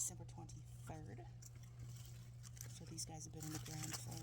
December 23rd. So these guys have been in the ground for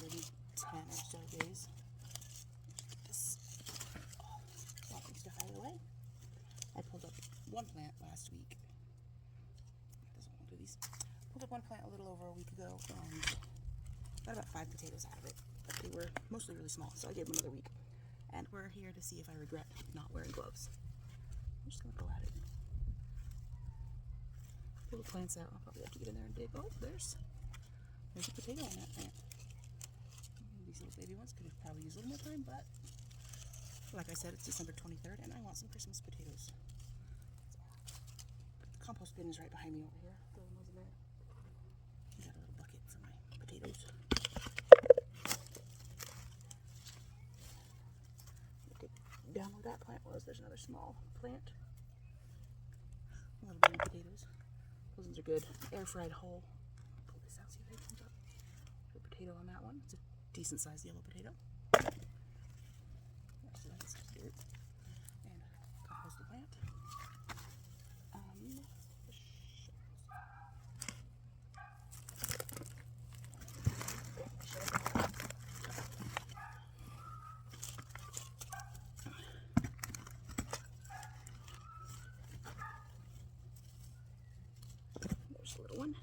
110 or so days. Get this walking stuff out of the way. I pulled up one plant last week. It doesn't want to do these. Pulled up one plant a little over a week ago and got about 5 potatoes out of it. But they were mostly really small, so I gave them another week. And we're here to see if I regret not wearing gloves. I'm just going to go at it. Pull the plants out. I'll probably have to get in there and dig. Oh, there's a potato on that plant. These little baby ones could have probably used a little more time, but like I said, it's December 23rd, and I want some Christmas potatoes. The compost bin is right behind me over here. Throw those in there. I got a little bucket for my potatoes. Down where that plant was, there's another small plant. Little baby potatoes. Those ones are good. Air fried whole. Pull this out, see if it comes up. Put a potato on that one. It's a decent sized yellow potato. So that's dirt. And compost the plant. There's a little one.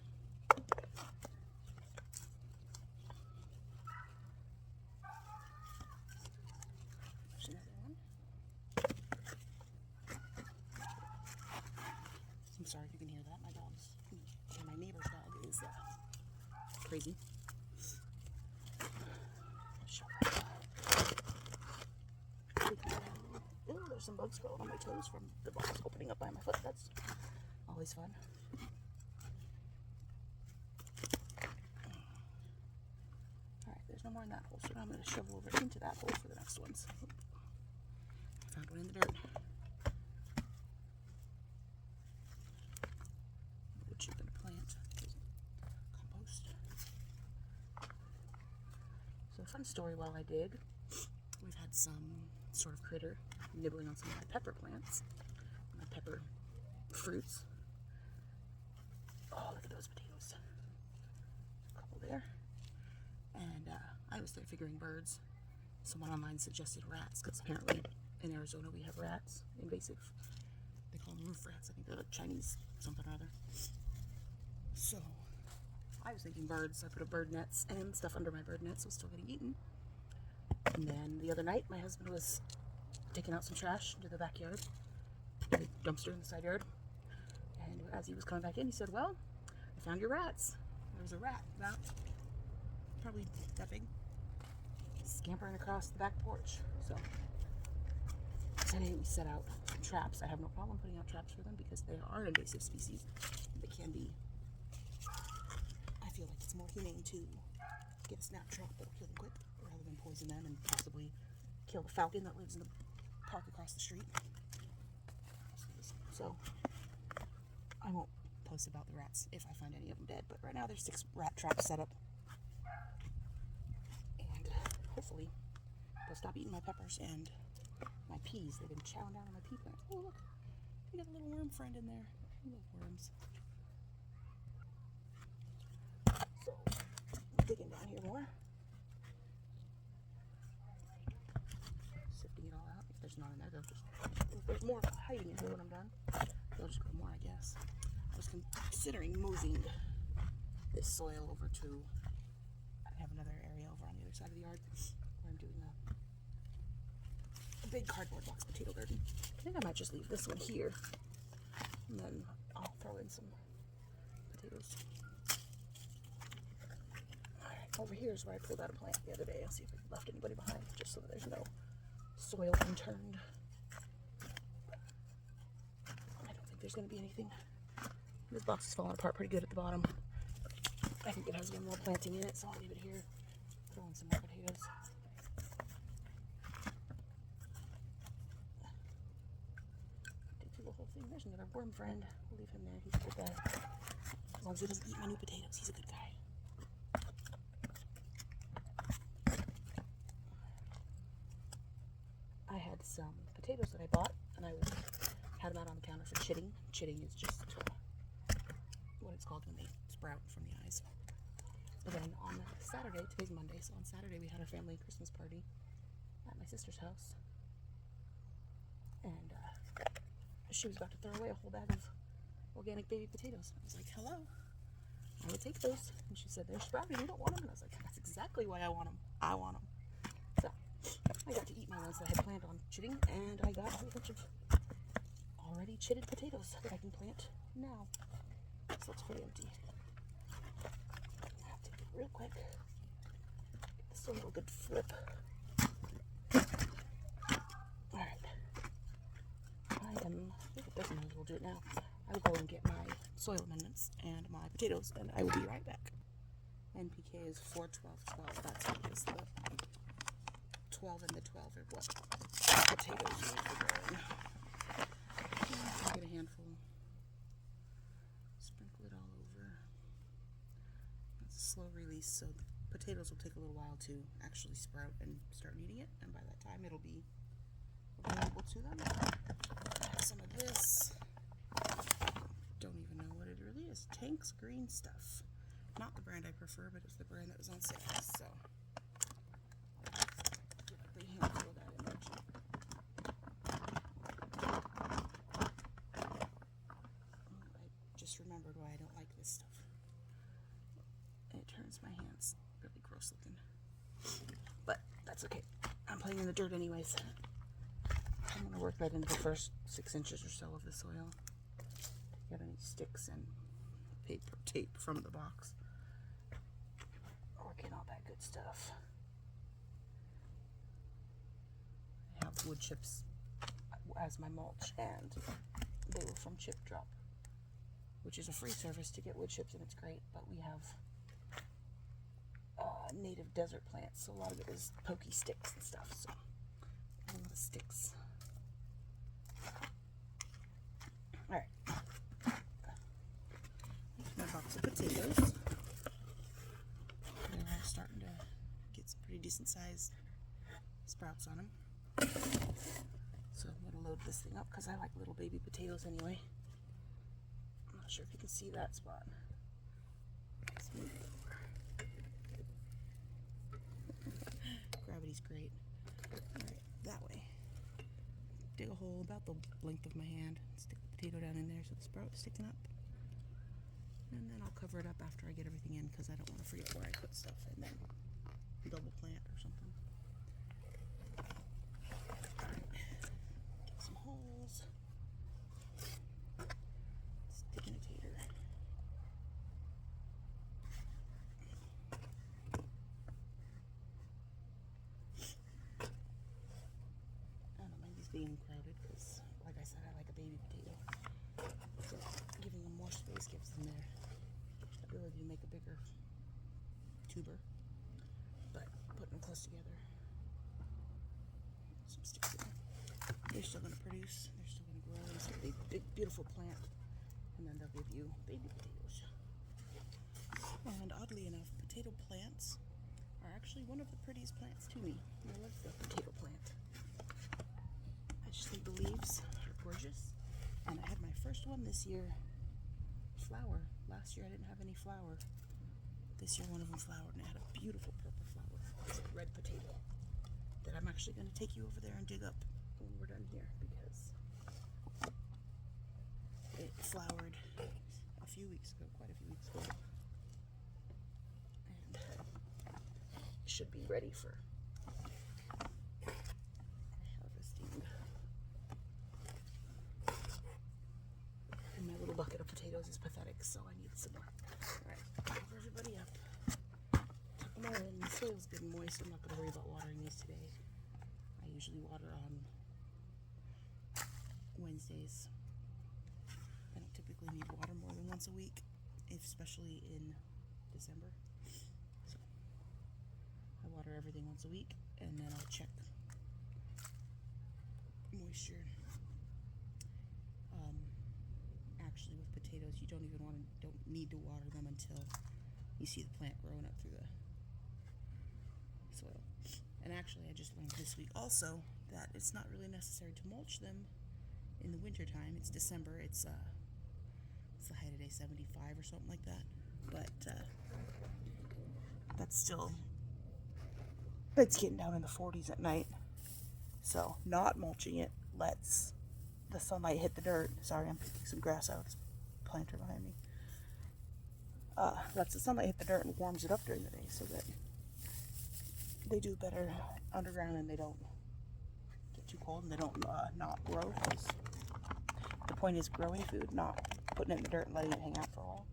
There's another one. I'm sorry if you can hear that. My dog's, and my neighbor's dog is crazy. Ooh, there's some bugs crawling on my toes from the box opening up by my foot. That's always fun. Alright, there's no more in that hole, so now I'm going to shovel over into that hole for the next ones. I found one in the dirt. What you're going to plant is compost. So, fun story while I dig. We've had some sort of critter nibbling on some of my pepper plants, my pepper fruits. Oh, look at those potatoes. A couple there. And I was there figuring birds. Someone online suggested rats, because apparently in Arizona we have rats, invasive. They call them roof rats. I think they're like Chinese something or other. So I was thinking birds. I put a bird nets and stuff under my bird nets, so it's still getting eaten. And then the other night, my husband was taking out some trash into the backyard, the dumpster in the side yard. And as he was coming back in, he said, "Well, I found your rats." There was a rat about probably that big, scampering across the back porch. So today we set out some traps. I have no problem putting out traps for them because they are invasive species. They can be. I feel like it's more humane to get a snap trap that'll kill them quick, rather than poison them and possibly kill the falcon that lives in the park across the street. So I won't post about the rats if I find any of them dead, but right now there's 6 rat traps set up, and hopefully they'll stop eating my peppers and my peas. They've been chowing down on my pea plants. Oh look, we got a little worm friend in there. Little worms. So digging down here more. Sifting it all out. If there's not in there, they'll just, if there's more hiding in here when I'm done, they'll just grow more, I guess. I was considering moving this soil over to, I have another area over on the other side of the yard where I'm doing a big cardboard box potato garden. I think I might just leave this one here, and then I'll throw in some potatoes. Over here is where I pulled out a plant the other day. I'll see if I left anybody behind, just so that there's no soil unturned. I don't think there's going to be anything. This box is falling apart pretty good at the bottom. I think it has one more planting in it, so I'll leave it here. Throw in some more potatoes. Dig through the whole thing. There's another worm friend. We'll leave him there. He's a good guy. As long as he doesn't eat my new potatoes, he's a good guy. I had some potatoes that I bought, and I had them out on the counter for chitting. Chitting is just it's called when they sprout from the eyes. And then on Saturday, today's Monday, so on Saturday we had our family Christmas party at my sister's house. And she was about to throw away a whole bag of organic baby potatoes. I was like, hello, I would take those. And she said, they're sprouting, you don't want them? And I was like, that's exactly why I want them. I want them. So I got to eat my ones that I had planned on chitting, and I got a whole bunch of already chitted potatoes that I can plant now. So it's pretty empty. I have to do it real quick. Get this a little good flip. Alright. I think it doesn't matter, we'll do it now. I will go and get my soil amendments and my potatoes, and I will be right back. NPK is 4-12-12. That's what it is. The 12 and the 12 are what potatoes you need for growing. I'll get a handful. Sprinkle it all over. It's a slow release, so the potatoes will take a little while to actually sprout and start needing it, and by that time it'll be available to them. Add some of this. Don't even know what it really is. Tank's green stuff. Not the brand I prefer, but it's the brand that was on sale, so give a big handful of that in there too. I just remembered why I don't like this stuff. It turns my hands really gross looking. But that's okay. I'm playing in the dirt anyways. I'm going to work that into the first 6 inches or so of the soil. Got any sticks and paper tape from the box. Working all that good stuff. I have wood chips as my mulch, and they were from Chip Drop, which is a free service to get wood chips, and it's great. But we have native desert plants, so a lot of it is pokey sticks and stuff. So a lot of sticks. All right. Here's my box of potatoes. They're all starting to get some pretty decent sized sprouts on them. So I'm going to load this thing up because I like little baby potatoes anyway. I'm not sure if you can see that spot. Let's move it over. Gravity's great. Alright, that way. Dig a hole about the length of my hand. Stick the potato down in there so the sprout is sticking up. And then I'll cover it up after I get everything in because I don't want to forget where I put stuff and then double plant or something. Get some holes. Stick in a tater. I don't mind these being crowded because, like I said, I like a baby potato. So giving them more space gives them their ability to make a bigger tuber. But putting them close together, some sticks in there. They're still going to produce. They're still going to grow. It's a big, beautiful plant. And then they'll give you baby potatoes. And oddly enough, potato plants are actually one of the prettiest plants to me. I love the potato plant. I just think the leaves are gorgeous. And I had my first one this year flower. Last year I didn't have any flower. This year one of them flowered and it had a beautiful purple flower. It's a red potato that I'm actually going to take you over there and dig up when we're done here because it flowered a few weeks ago, quite a few weeks ago. And it should be ready for harvesting. And my little bucket of potatoes is pathetic, so I need some more. Alright, cover everybody up. Tuck them all in. The soil's good and moist. I'm not going to worry about watering these today. I usually water on Wednesdays. I don't typically need water more than once a week, especially in December. So I water everything once a week, and then I'll check moisture. Actually, with potatoes, you don't need to water them until you see the plant growing up through the soil. And actually, I just learned this week also that it's not really necessary to mulch them in the winter time. It's December. It's the height of day. say 75 or something like that. But that's still, it's getting down in the 40s at night. So not mulching it lets the sunlight hit the dirt. Sorry, I'm picking some grass out. There's a planter behind me. Lets the sunlight hit the dirt and warms it up during the day so that they do better underground and they don't get too cold and they don't not grow. The point is growing food, not putting it in the dirt and letting it hang out for a while.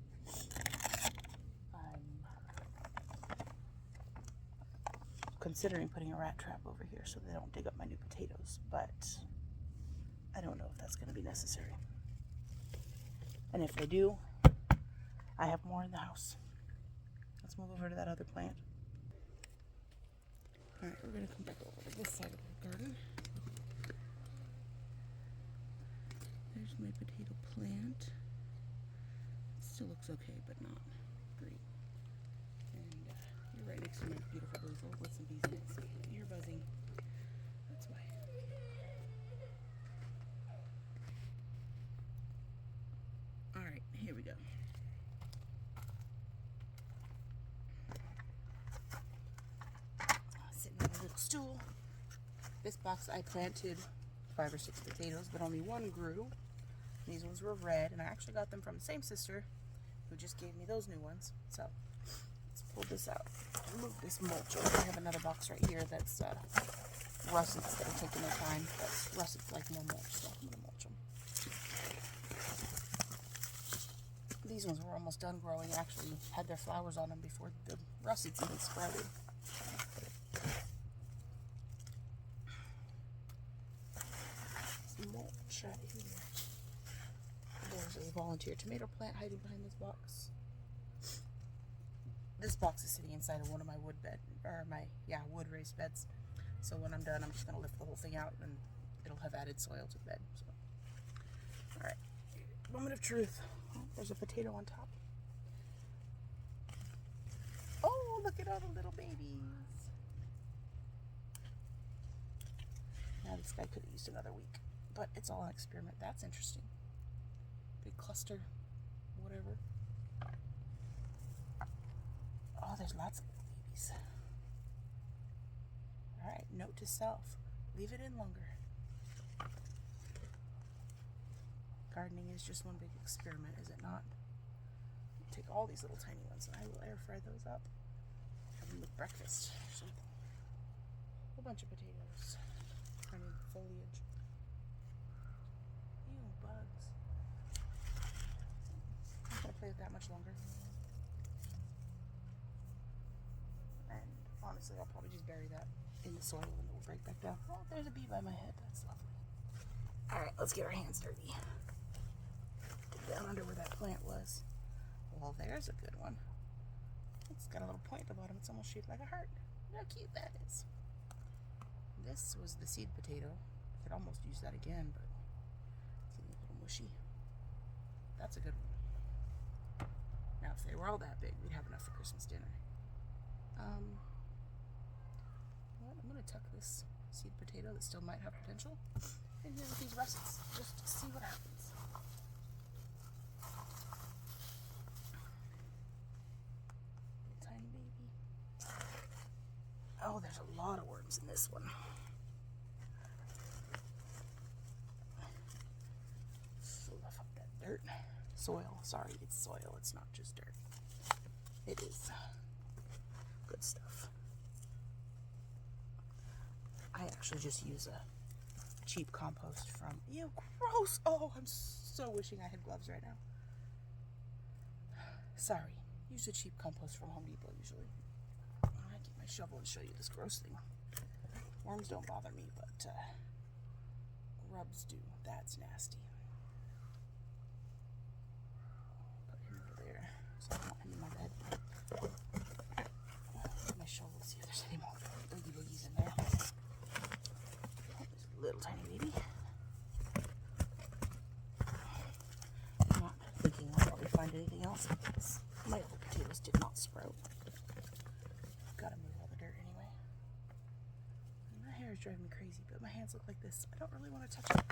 Considering putting a rat trap over here so they don't dig up my new potatoes, but I don't know if that's going to be necessary. And if they do, I have more in the house. Let's move over to that other plant. Alright, we're going to come back over to this side of the garden. There's my potato plant. It still looks okay, but not great. And you're right next to my beautiful basil with some bees in it. So you're buzzing. That's why. Alright, here we go. Sitting on a little stool. This box I planted 5 or 6 potatoes, but only one grew. These ones were red, and I actually got them from the same sister who just gave me those new ones. So let's pull this out. Move this mulch over. I have another box right here that's russets that are taking their time. That's russets like more mulch, so I'm gonna mulch them. These ones were almost done growing. Actually had their flowers on them before the russets even sprouted. Mulch right here. There's a volunteer tomato plant hiding behind this box. This box is sitting inside of one of my wood raised beds. So when I'm done, I'm just gonna lift the whole thing out and it'll have added soil to the bed. So, all right, moment of truth. Oh, there's a potato on top. Oh, look at all the little babies. Now this guy could have used another week, but it's all an experiment. That's interesting. Big cluster, whatever. Oh, there's lots of babies. Alright, note to self. Leave it in longer. Gardening is just one big experiment, is it not? Take all these little tiny ones and I will air fry those up. Have them with breakfast or something. A whole bunch of potatoes. Tiny foliage. Ew, bugs. I'm not gonna play with that much longer. And honestly, I'll probably just bury that in the soil and it will break back down. Oh, there's a bee by my head. That's lovely. Alright, let's get our hands dirty. Dig down under where that plant was. Well, there's a good one. It's got a little point at the bottom. It's almost shaped like a heart. Look how cute that is. This was the seed potato. I could almost use that again, but it's getting a little mushy. That's a good one. Now, if they were all that big, we'd have enough for Christmas dinner. Well, I'm going to tuck this seed potato that still might have potential in here with these russets, just to see what happens. Tiny baby. Oh, there's a lot of worms in this one. Fluff up that dirt. Soil. Sorry, it's soil. It's not just dirt. It is good stuff. I actually just use a cheap compost from... Ew, gross! Oh, I'm so wishing I had gloves right now. Sorry. Use a cheap compost from Home Depot usually. I get my shovel and show you this gross thing. Worms don't bother me, but grubs do. That's nasty. Put him over there so I don't want him in my bed. Get my shovel to see if there's any more oogie boogies in there. Oh, there's a little tiny baby. I'm not thinking I'll probably find anything else because my other potatoes did not sprout. Gotta move all the dirt anyway. My hair is driving me crazy, but my hands look like this. I don't really want to touch it.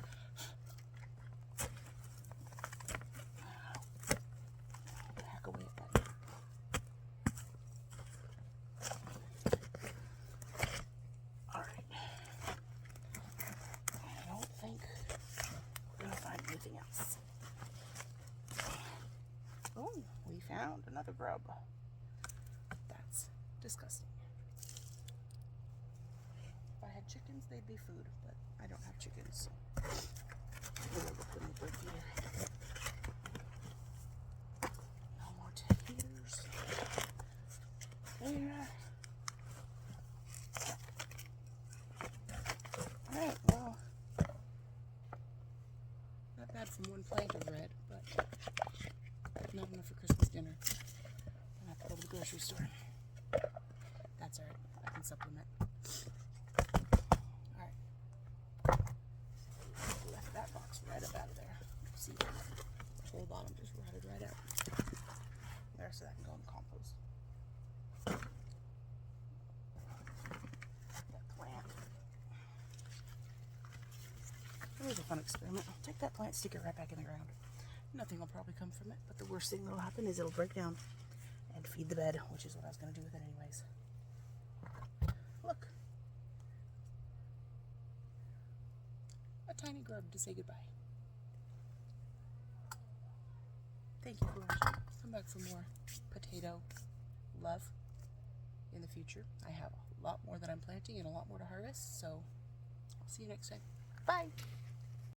Oh, we found another grub. That's disgusting. If I had chickens, they'd be food, but I don't have chickens, so maybe I'll go put in the bird feeder. No more taters. There. Alright, well, not bad from one plant of red, but not enough for Christmas dinner. I'm gonna have to go to the grocery store. That's alright, I can supplement. Alright. Left that box right up out of there. See, the whole bottom just rotted right out. There, so that can go in compost. That plant. It was a fun experiment. I'll take that plant, stick it right back in the ground. Nothing will probably come from it, but the worst thing that will happen is it'll break down and feed the bed, which is what I was going to do with it anyways. Look. A tiny grub to say goodbye. Thank you for watching. Come back for more potato love in the future. I have a lot more that I'm planting and a lot more to harvest, so I'll see you next time. Bye!